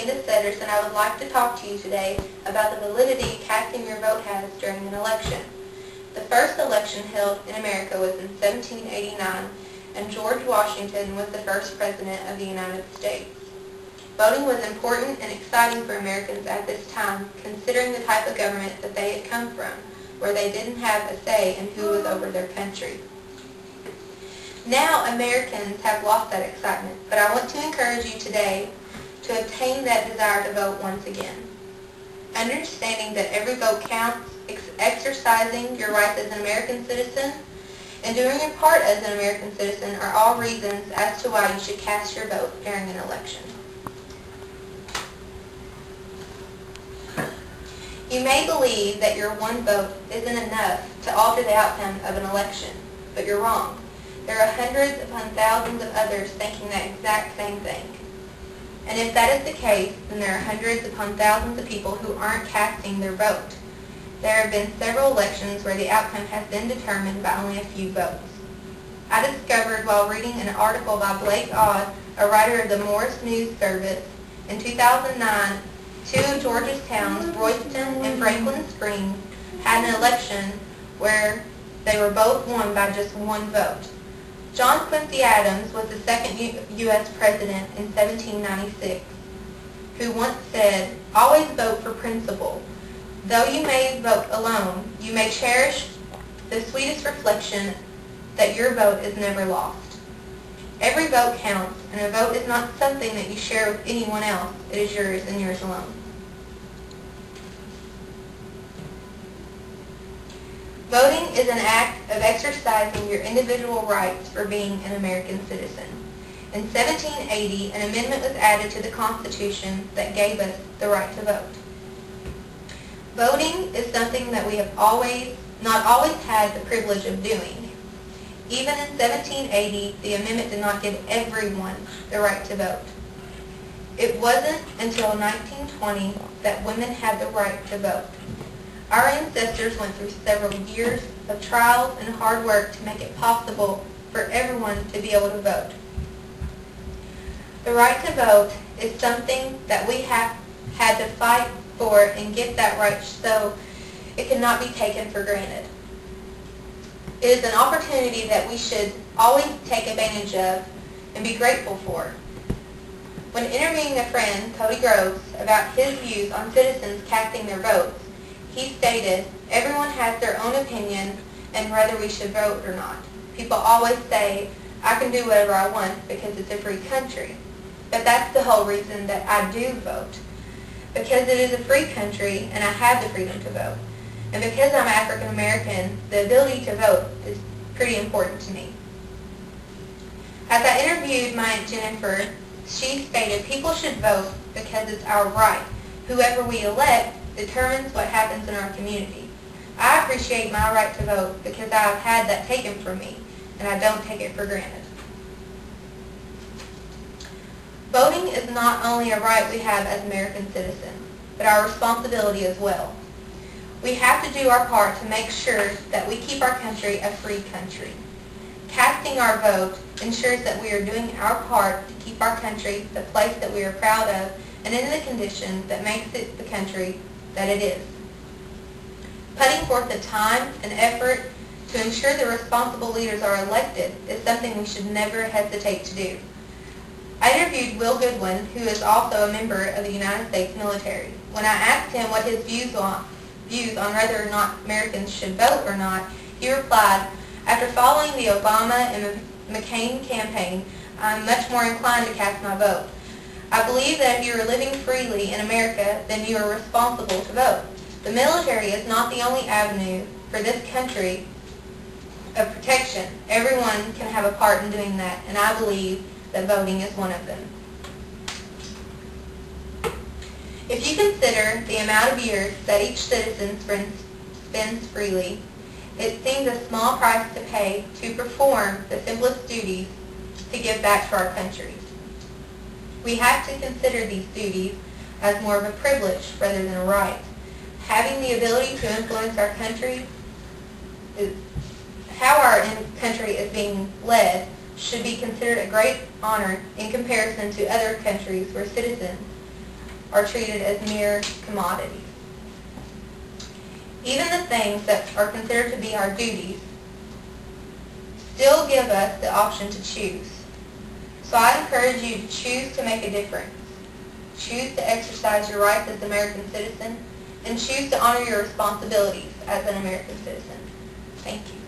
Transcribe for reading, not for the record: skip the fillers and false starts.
Candis, and I would like to talk to you today about the validity casting your vote has during an election. The first election held in America was in 1789, and George Washington was the first president of the United States. Voting was important and exciting for Americans at this time, considering the type of government that they had come from, where they didn't have a say in who was over their country. Now Americans have lost that excitement, but I want to encourage you today to obtain that desire to vote once again. Understanding that every vote counts, exercising your rights as an American citizen, and doing your part as an American citizen are all reasons as to why you should cast your vote during an election. You may believe that your one vote isn't enough to alter the outcome of an election, but you're wrong. There are hundreds upon thousands of others thinking that exact same thing. And if that is the case, then there are hundreds upon thousands of people who aren't casting their vote. There have been several elections where the outcome has been determined by only a few votes. I discovered while reading an article by Blake Odd, a writer of the Morris News Service, in 2009, two of Georgia's towns, Royston and Franklin Springs, had an election where they were both won by just one vote. John Quincy Adams was the second U.S. president in 1796, who once said, "Always vote for principle. Though you may vote alone, you may cherish the sweetest reflection that your vote is never lost." Every vote counts, and a vote is not something that you share with anyone else. It is yours and yours alone. Voting is an act of exercising your individual rights for being an American citizen. In 1780, an amendment was added to the Constitution that gave us the right to vote. Voting is something that we have not always had the privilege of doing. Even in 1780, the amendment did not give everyone the right to vote. It wasn't until 1920 that women had the right to vote. Our ancestors went through several years of trials and hard work to make it possible for everyone to be able to vote. The right to vote is something that we have had to fight for and get that right so it cannot be taken for granted. It is an opportunity that we should always take advantage of and be grateful for. When interviewing a friend, Cody Groves, about his views on citizens casting their votes, he stated, "Everyone has their own opinion and whether we should vote or not. People always say, I can do whatever I want because it's a free country. But that's the whole reason that I do vote. Because it is a free country and I have the freedom to vote. And because I'm African American, the ability to vote is pretty important to me." As I interviewed my Aunt Jennifer, she stated, "People should vote because it's our right. Whoever we elect determines what happens in our community. I appreciate my right to vote because I've had that taken from me, and I don't take it for granted." Voting is not only a right we have as American citizens, but our responsibility as well. We have to do our part to make sure that we keep our country a free country. Casting our vote ensures that we are doing our part to keep our country the place that we are proud of and in the condition that makes it the country that it is. Putting forth the time and effort to ensure that responsible leaders are elected is something we should never hesitate to do. I interviewed Will Goodwin, who is also a member of the United States military. When I asked him what his views on whether or not Americans should vote or not, he replied, "After following the Obama and McCain campaign, I'm much more inclined to cast my vote. I believe that if you are living freely in America, then you are responsible to vote. The military is not the only avenue for this country of protection. Everyone can have a part in doing that, and I believe that voting is one of them." If you consider the amount of years that each citizen spends freely, it seems a small price to pay to perform the simplest duties to give back to our country. We have to consider these duties as more of a privilege rather than a right. Having the ability to influence our country, how our country is being led, should be considered a great honor in comparison to other countries where citizens are treated as mere commodities. Even the things that are considered to be our duties still give us the option to choose. So I encourage you to choose to make a difference. Choose to exercise your rights as an American citizen, and choose to honor your responsibilities as an American citizen. Thank you.